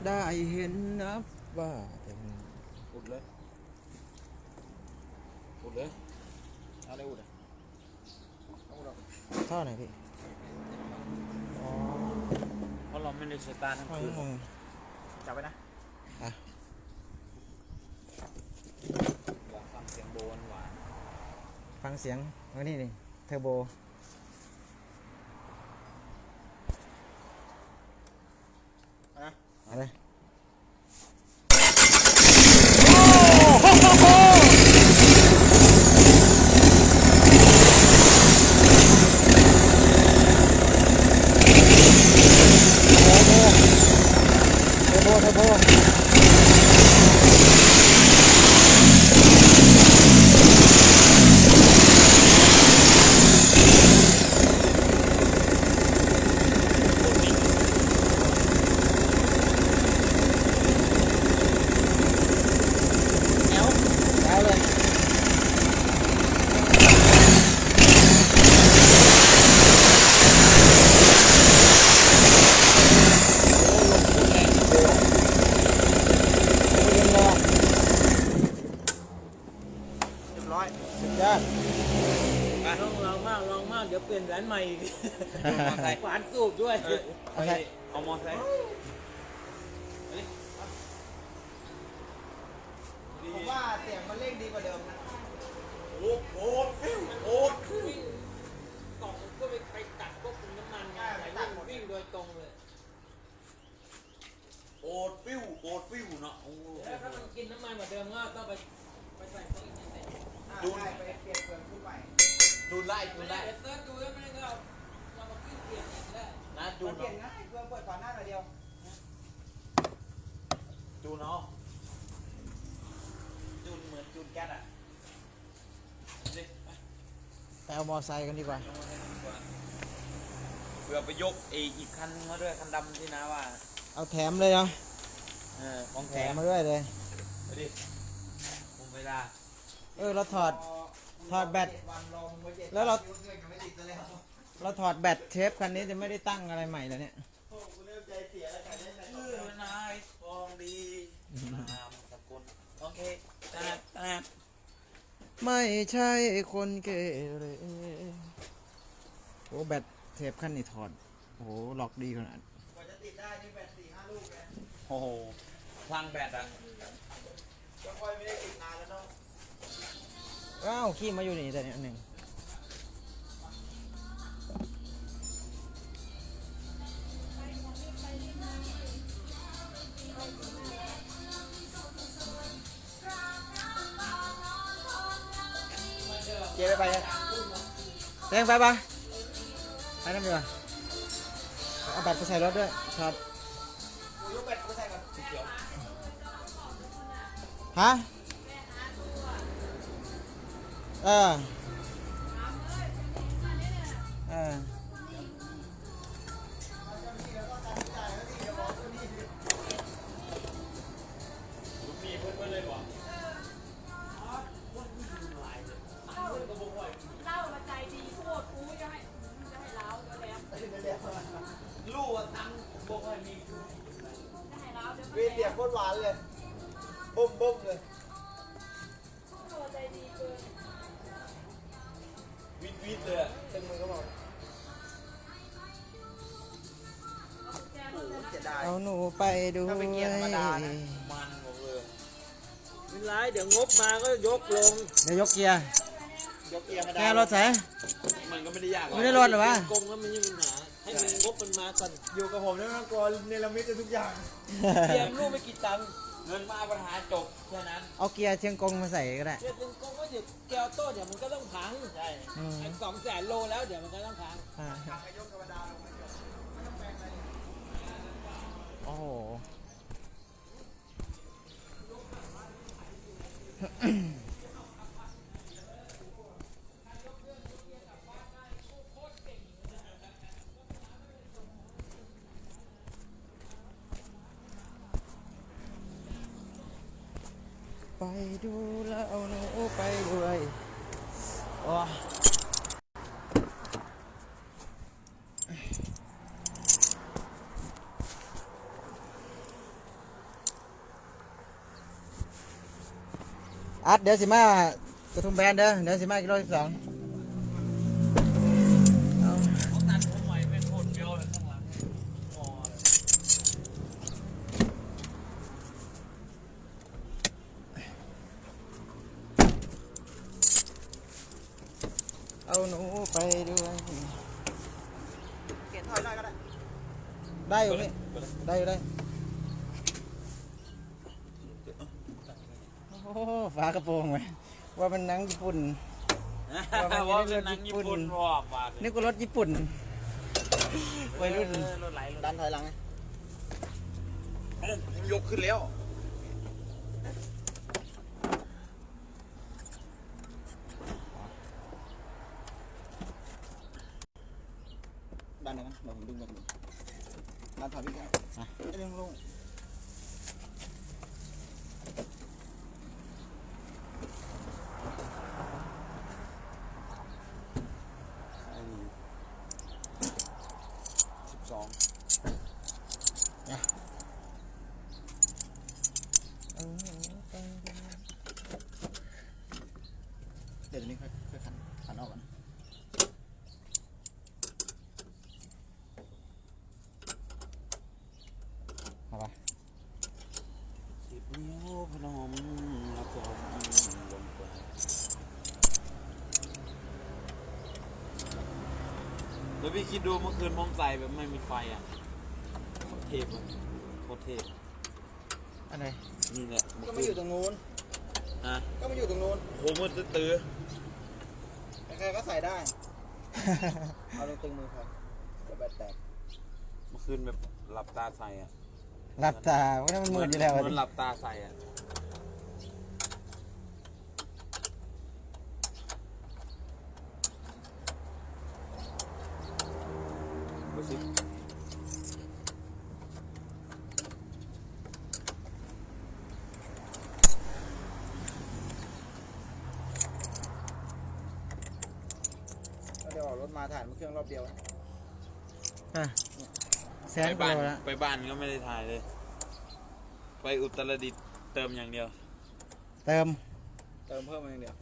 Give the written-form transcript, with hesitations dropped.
ได้เห็นนับว่าเป็นอุดเลยอุดเลยเอาอะไรอุดอ่ะเอาอุดออก ท่อไหนพี่อ๋อ เพราะเราไม่ได้สตาร์ททั้งคืนจับไปนะอ่ะลองฟังเสียงโบนหวาน ฟังเสียงว่านี่นี่เทอร์โบนะอะไรเทอร์โบแล้วเลยเรียบร้อย สุดยอด ลองมาก เดี๋ยวเปลี่ยนแหวนใหม่อีก มอไซค์ หวานสูบด้วย เอามอไซค์ ผมว่าเสียงมันเร่งดีกว่าเดิมนะ โอ้โหฟิวโอ้ฟิว กล่องมันก็ไปตัดควบคุมน้ำมันไงวิ่งโดยตรงเลย โอ้ฟิวเนาะโอ้ แล้วถ้ามันกินน้ำมันเหมือนเดิมก็ต้องไปใส่พวกอินเทอร์เน็ต ได้ไปเปลี่ยนเปลืองชุดใหม่ ดูไล่ ไม่ได้เดี๋ยวเซิร์ชดูแล้วไม่ได้ก็เรามาขึ้นเปลี่ยนเองได้ นะจู มัน น เปลี่ยนง่ายเปลืองเปิดฝาหน้าหน่อยเดียว จูนเนาะจูนเหมือนจูนแก๊สอ่ะดิ ไปเอามอไซค์กันดีกว่า เพื่อไปยกอีกคันมาด้วยคันดำที่นะว่า เอาแถมเลยเนาะ ของ แถ แถ ม ม มาด้วยเลย ไปดิผมเวลา เราถอดแบต วันลงไว้7 แล้วเรา เงินยังไม่ติดเลยครับ เราถอดแบตเทปคันนี้จะไม่ได้ตั้งอะไรใหม่แล้วเนี่ย โอ้กูเริ่มใจเสียแล้วกันได้ไหม ชื่อนายทองดีนามสกุลโอเคตา ไม่ใช่คนเกเรโอ้แบตเทปคันนี้ถอดโอ้โหล็อกดีขนาด กว่าจะติดได้นี่แบต4-5 ลูกเลย โอ้โหพลังแบตอ่ะ ก็ค่อยไม่ได้ติดนานแล้วเนาะ อ้าวขี้มาอยู่นี่แต่เนี่ยหนึ่งเจ๊ไปเจ๊ไปปะไปนั่นดีกว่าเอาแบตไปใส่รถด้วยครับ กูยกแบตกูใส่ก่อน ฮะเออมีเพื่อนเลยบอก เล่ามาใจดีโคตรกูจะให้เล้าเดี๋ยวแล้ว ลูกอะตังค์บอกว่ามี จะให้เล้าเดี๋ยว เวียนเสียงโคตรหวานเลยบ่มเลย ตัวใจดีเกิน วิดเลยอ่ะ ตึงมือก็บอก แก โอ้ มัน โหเสียดาย เอาหนูไปดู ถ้าเป็นเกียร์ธรรมดานะ มันบอกเลย ไม่ร้ายเดี๋ยวงบมาก็ยกลง เดี๋ยวยกเกียร์ ยกเกียร์มา แก ได้ รถใส่ มันก็ไม่ได้ยาก ไม่ได้รถหรอวะ กงก็ไม่มีปัญหาให้มันงบมันมาก่อน อยู่กับผมแล้วนะกลัวเนรมิตทุกอย่าง เตรียมลูกไม่กี่ตังค์ เงินมาปัญหาจบแค่นั้น เอาเกียร์เชียงกงมาใส่ก็ได้ เตรียมกงก็เดี๋ยวแก้วโต้เดี๋ยวมันก็ต้องพังใช่ อืม ไอ้200,000 โลแล้วเดี๋ยวมันก็ต้องพัง อ่า ยกธรรมดาลงมาเดี๋ยวไม่ต้องแปลงอะไร โอ้โห ไปดูแล้วเอาหนูไปด้วยโอ้ อัดเดี๋ยวสิมากระทุ่มแบนเด้อเดี๋ยวสิมากิโล12 เขาตัดผมใหม่เป็นโคตรเดียวเลยข้างหลังงอเลย เอาหนูไปด้วย เขียนถอยหน่อยก็ได้ ได้อยู่นี่ได้อยู่ได้โอ้โหฝากระโปรงไว้ว่ามันหนังญี่ปุ่น ว่าเป็นหนังญี่ปุ่นรอบบาท นึกว่ารถญี่ปุ่นวัยรุ่น รถไหลรถ ดันถอยหลังไงยกขึ้นแล้วดันเลยนะเดี๋ยวผมดึงแบบนี้ดันถอยพี่แก้วไอ้ดึงลง12เดี๋ยวนี้ค่อยขันออกก่อนเอาปะ 10 นิ้วพนมรับรองลงไปแล้วพี่คิดดูเมื่อคืนผมใส่แบบไม่มีไฟอ่ะโคตรเทพเลยโคตรเทพ อะไร นี่แหละ ก็ไม่อยู่ตรงนู้น ฮะ ก็ไม่อยู่ตรงนู้น โคมืดตื้อ ใครๆก็ใส่ได้ เอาลงตึงมือพอเดี๋ยวแบตแตก เมื่อคืนแบบหลับตาใส่อ่ะ หลับตาเพราะนั้นมันมืดอยู่แล้ว เห อะ มื ดิ อนหลับตาใส่อ่ะดูสิ แล้วเดี๋ยวออกรถมาถ่ายมันเครื่องรอบเดียว อ่ะแสน ไป กว่า บ้าน โลแล้ว ไปบ้านก็ไม่ได้ถ่ายเลย ไปอุตรดิตถ์เติมอย่างเดียว เติม เติมเพิ่มมาอย่างเดียว ป